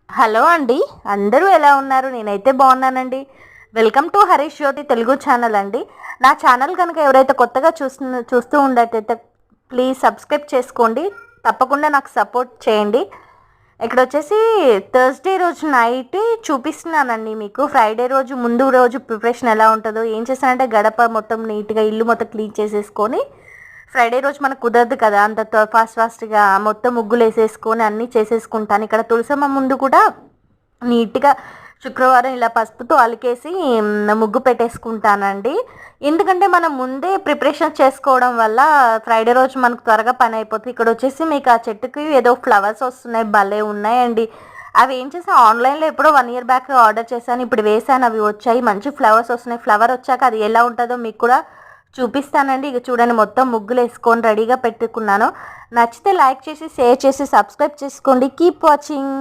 Hello అండి. అందరూ ఎలా ఉన్నారు? నేనైతే బాగున్నానండి. Welcome to Harish Jyothi Telugu channel అండి. నా ఛానల్ కనుక ఎవరైతే కొత్తగా చూస్తూ ఉండేటైతే ప్లీజ్ సబ్స్క్రైబ్ చేసుకోండి. తప్పకుండా నాకు సపోర్ట్ చేయండి. ఇక్కడ వచ్చేసి థర్స్డే రోజు నైట్ చూపిస్తున్నానండి మీకు. ఫ్రైడే రోజు ముందు రోజు ప్రిపరేషన్ ఎలా ఉంటుందో ఏం చేశానంటే గడప మొత్తం నీట్గా ఇల్లు మొత్తం క్లీన్ చేసేసుకొని, ఫ్రైడే రోజు మనకు కుదరదు కదా అంత ఫాస్ట్గా మొత్తం ముగ్గులు వేసేసుకొని అన్నీ చేసేసుకుంటాను. ఇక్కడ తులసమ్మ ముందు కూడా నీట్గా శుక్రవారం ఇలా పసుపుతో అలికేసి ముగ్గు పెట్టేసుకుంటానండి. ఎందుకంటే మనం ముందే ప్రిపరేషన్ చేసుకోవడం వల్ల ఫ్రైడే రోజు మనకు త్వరగా పని అయిపోతుంది. ఇక్కడ వచ్చేసి మీకు ఆ చెట్టుకి ఏదో ఫ్లవర్స్ వస్తున్నాయి, భలే ఉన్నాయండి. అవి ఏం చేసాను, ఆన్లైన్లో ఎప్పుడో 1 year బ్యాక్ ఆర్డర్ చేశాను. ఇప్పుడు వేసాను, అవి వచ్చాయి, మంచి ఫ్లవర్స్ వస్తున్నాయి. ఫ్లవర్ వచ్చాక అది ఎలా ఉంటుందో మీకు కూడా చూపిస్తానండి. ఇక చూడండి, మొత్తం ముగ్గులు వేసుకొని రెడీగా పెట్టుకున్నాను. నచ్చితే లైక్ చేసి షేర్ చేసి సబ్స్క్రైబ్ చేసుకోండి. Keep watching.